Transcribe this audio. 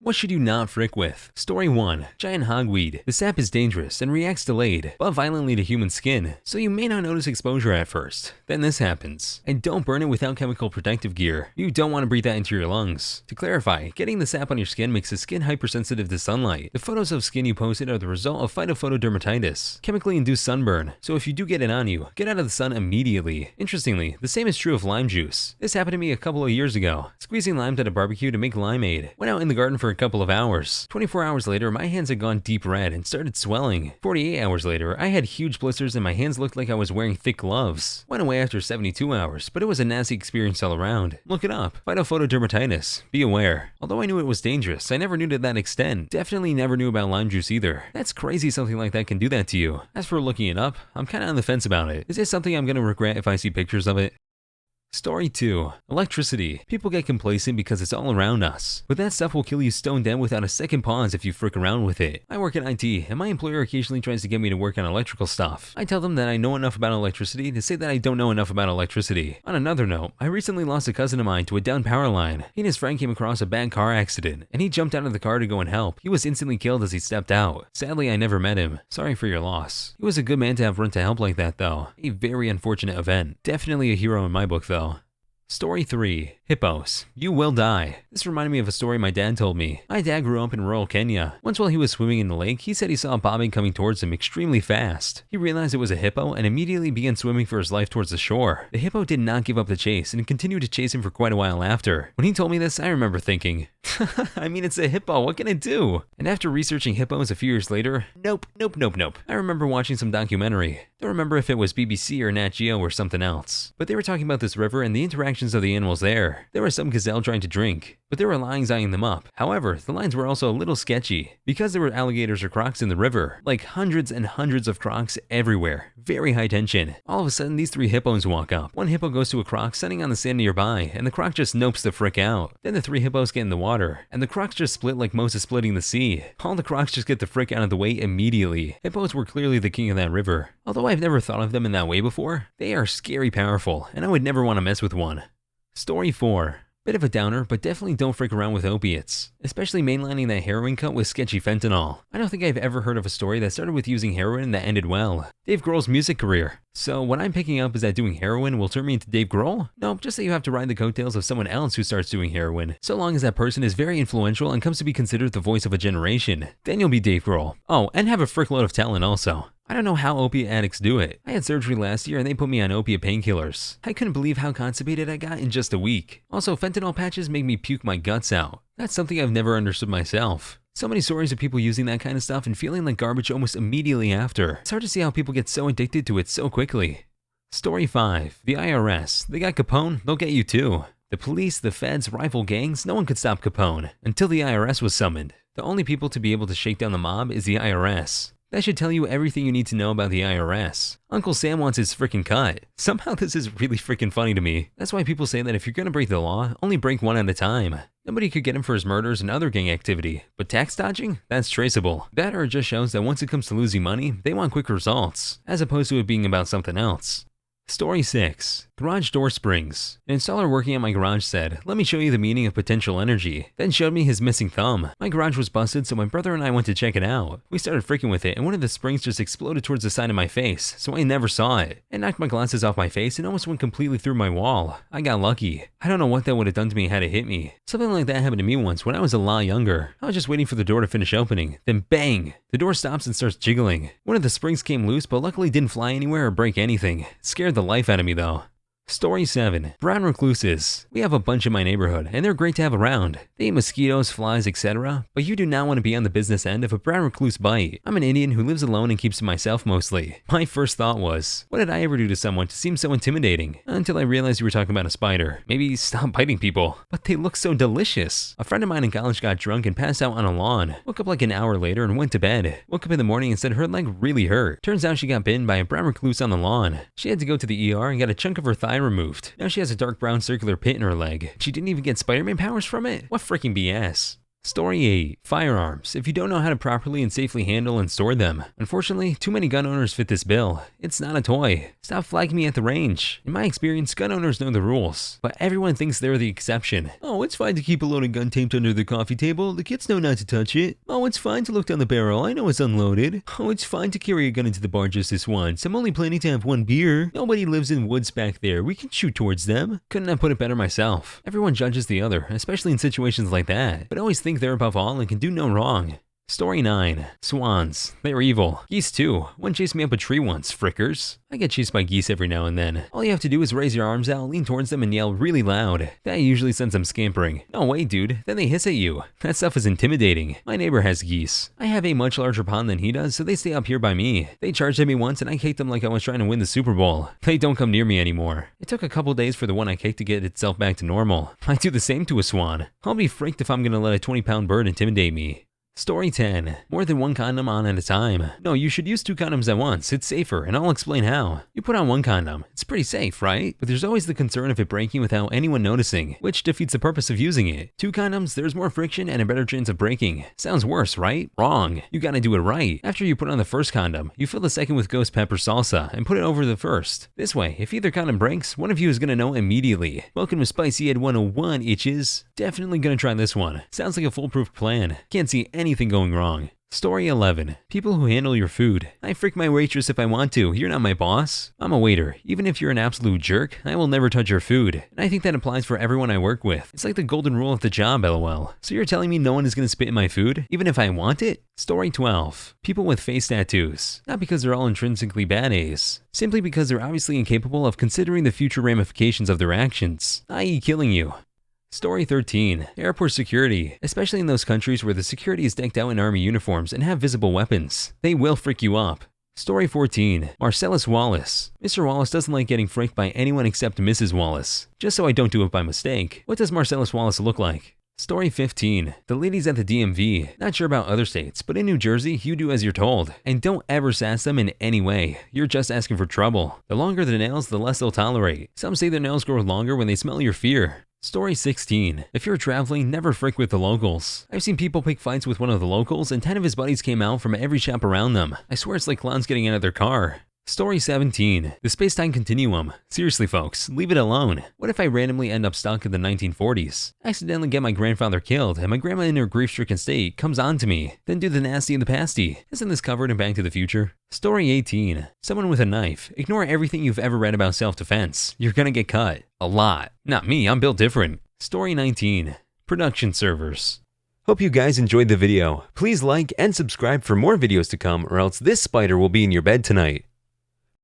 What should you not frick with? Story 1. Giant Hogweed. The sap is dangerous and reacts delayed, but violently to human skin, so you may not notice exposure at first. Then this happens. And don't burn it without chemical protective gear. You don't want to breathe that into your lungs. To clarify, getting the sap on your skin makes the skin hypersensitive to sunlight. The photos of skin you posted are the result of phytophotodermatitis, chemically induced sunburn, so if you do get it on you, get out of the sun immediately. Interestingly, the same is true of lime juice. This happened to me a couple of years ago. Squeezing limes at a barbecue to make limeade. Went out in the garden for a couple of hours. 24 hours later, my hands had gone deep red and started swelling. 48 hours later, I had huge blisters and my hands looked like I was wearing thick gloves. Went away after 72 hours, but it was a nasty experience all around. Look it up. Phytophotodermatitis. Be aware. Although I knew it was dangerous, I never knew to that extent. Definitely never knew about lime juice either. That's crazy something like that can do that to you. As for looking it up, I'm kinda on the fence about it. Is this something I'm gonna regret if I see pictures of it? Story 2. Electricity. People get complacent because it's all around us, but that stuff will kill you stone dead without a second pause if you frick around with it. I work in IT, and my employer occasionally tries to get me to work on electrical stuff. I tell them that I know enough about electricity to say that I don't know enough about electricity. On another note, I recently lost a cousin of mine to a downed power line. He and his friend came across a bad car accident, and he jumped out of the car to go and help. He was instantly killed as he stepped out. Sadly, I never met him. Sorry for your loss. He was a good man to have run to help like that though. A very unfortunate event. Definitely a hero in my book though. Story 3. Hippos. You will die. This reminded me of a story my dad told me. My dad grew up in rural Kenya. Once while he was swimming in the lake, he said he saw a bobbing coming towards him extremely fast. He realized it was a hippo and immediately began swimming for his life towards the shore. The hippo did not give up the chase and continued to chase him for quite a while after. When he told me this, I remember thinking, I mean, it's a hippo, what can it do? And after researching hippos a few years later, nope. I remember watching some documentary. Don't remember if it was BBC or Nat Geo or something else. But they were talking about this river and the interactions of the animals there. There was some gazelle trying to drink, but there were lions eyeing them up. However, the lions were also a little sketchy, because there were alligators or crocs in the river. Like hundreds and hundreds of crocs everywhere. Very high tension. All of a sudden, these 3 hippos walk up. One hippo goes to a croc sitting on the sand nearby, and the croc just nopes the frick out. Then the 3 hippos get in the water, and the crocs just split like Moses splitting the sea. All the crocs just get the frick out of the way immediately. Hippos were clearly the king of that river. Although I've never thought of them in that way before, they are scary powerful, and I would never want to mess with one. Story 4. Bit of a downer, but definitely don't freak around with opiates, especially mainlining that heroin cut with sketchy fentanyl. I don't think I've ever heard of a story that started with using heroin that ended well. Dave Grohl's music career. So what I'm picking up is that doing heroin will turn me into Dave Grohl? Nope, just that you have to ride the coattails of someone else who starts doing heroin, so long as that person is very influential and comes to be considered the voice of a generation. Then you'll be Dave Grohl. Oh, and have a frickload of talent also. I don't know how opiate addicts do it. I had surgery last year and they put me on opiate painkillers. I couldn't believe how constipated I got in just a week. Also, fentanyl patches make me puke my guts out. That's something I've never understood myself. So many stories of people using that kind of stuff and feeling like garbage almost immediately after. It's hard to see how people get so addicted to it so quickly. Story 5. The IRS. They got Capone, they'll get you too. The police, the feds, rival gangs, no one could stop Capone until the IRS was summoned. The only people to be able to shake down the mob is the IRS. That should tell you everything you need to know about the IRS. Uncle Sam wants his frickin' cut. Somehow this is really frickin' funny to me. That's why people say that if you're gonna break the law, only break one at a time. Nobody could get him for his murders and other gang activity, but tax dodging? That's traceable. That or it just shows that once it comes to losing money, they want quick results, as opposed to it being about something else. Story 6. Garage door springs. An installer working at my garage said, "Let me show you the meaning of potential energy," then showed me his missing thumb. My garage was busted, so my brother and I went to check it out. We started freaking with it, and one of the springs just exploded towards the side of my face, so I never saw it. It knocked my glasses off my face and almost went completely through my wall. I got lucky. I don't know what that would have done to me had it hit me. Something like that happened to me once when I was a lot younger. I was just waiting for the door to finish opening, then bang! The door stops and starts jiggling. One of the springs came loose, but luckily didn't fly anywhere or break anything. It scared the life out of me though. Story 7. Brown recluses. We have a bunch in my neighborhood, and they're great to have around. They eat mosquitoes, flies, etc., but you do not want to be on the business end of a brown recluse bite. I'm an Indian who lives alone and keeps to myself mostly. My first thought was, what did I ever do to someone to seem so intimidating? Until I realized you were talking about a spider. Maybe stop biting people. But they look so delicious. A friend of mine in college got drunk and passed out on a lawn. Woke up like an hour later and went to bed. Woke up in the morning and said her leg really hurt. Turns out she got bitten by a brown recluse on the lawn. She had to go to the ER and got a chunk of her thigh removed. Now she has a dark brown circular pit in her leg. She didn't even get Spider-Man powers from it? What freaking BS. Story 8. Firearms. If you don't know how to properly and safely handle and store them. Unfortunately, too many gun owners fit this bill. It's not a toy. Stop flagging me at the range. In my experience, gun owners know the rules, but everyone thinks they're the exception. Oh, it's fine to keep a loaded gun taped under the coffee table. The kids know not to touch it. Oh, it's fine to look down the barrel. I know it's unloaded. Oh, it's fine to carry a gun into the bar just this once. I'm only planning to have one beer. Nobody lives in woods back there. We can shoot towards them. Couldn't have put it better myself. Everyone judges the other, especially in situations like that, but always think they're above all and can do no wrong. Story 9. Swans. They're evil. Geese too. One chased me up a tree once, frickers. I get chased by geese every now and then. All you have to do is raise your arms out, lean towards them, and yell really loud. That usually sends them scampering. No way, dude. Then they hiss at you. That stuff is intimidating. My neighbor has geese. I have a much larger pond than he does, so they stay up here by me. They charged at me once and I kicked them like I was trying to win the Super Bowl. They don't come near me anymore. It took a couple days for the one I kicked to get itself back to normal. I do the same to a swan. I'll be freaked if I'm gonna let a 20-pound bird intimidate me. Story 10. More than one condom on at a time. No, you should use 2 condoms at once. It's safer, and I'll explain how. You put on 1 condom. It's pretty safe, right? But there's always the concern of it breaking without anyone noticing, which defeats the purpose of using it. 2 condoms, there's more friction and a better chance of breaking. Sounds worse, right? Wrong. You gotta do it right. After you put on the first condom, you fill the second with ghost pepper salsa and put it over the first. This way, if either condom breaks, one of you is gonna know immediately. Welcome to Spicy Ed 101, itches. Definitely gonna try this one. Sounds like a foolproof plan. Can't see anything going wrong. Story 11. People who handle your food. I freak my waitress if I want to. You're not my boss. I'm a waiter. Even if you're an absolute jerk, I will never touch your food. And I think that applies for everyone I work with. It's like the golden rule of the job, lol. So you're telling me no one is gonna spit in my food, even if I want it? Story 12. People with face tattoos. Not because they're all intrinsically bad A's. Simply because they're obviously incapable of considering the future ramifications of their actions, i.e. killing you. Story 13. Airport security. Especially in those countries where the security is decked out in army uniforms and have visible weapons. They will freak you up. Story 14. Marcellus Wallace. Mr. Wallace doesn't like getting fricked by anyone except Mrs. Wallace. Just so I don't do it by mistake. What does Marcellus Wallace look like? Story 15. The ladies at the DMV. Not sure about other states, but in New Jersey, you do as you're told. And don't ever sass them in any way. You're just asking for trouble. The longer the nails, the less they'll tolerate. Some say their nails grow longer when they smell your fear. Story 16. If you're traveling, never frick with the locals. I've seen people pick fights with one of the locals and 10 of his buddies came out from every shop around them. I swear it's like clowns getting out of their car. Story 17. The space-time continuum. Seriously folks, leave it alone. What if I randomly end up stuck in the 1940s? Accidentally get my grandfather killed and my grandma in her grief-stricken state comes on to me, then do the nasty and the pasty. Isn't this covered in Back to the Future? Story 18. Someone with a knife. Ignore everything you've ever read about self-defense. You're gonna get cut. A lot. Not me, I'm built different. Story 19. Production servers. Hope you guys enjoyed the video. Please like and subscribe for more videos to come or else this spider will be in your bed tonight.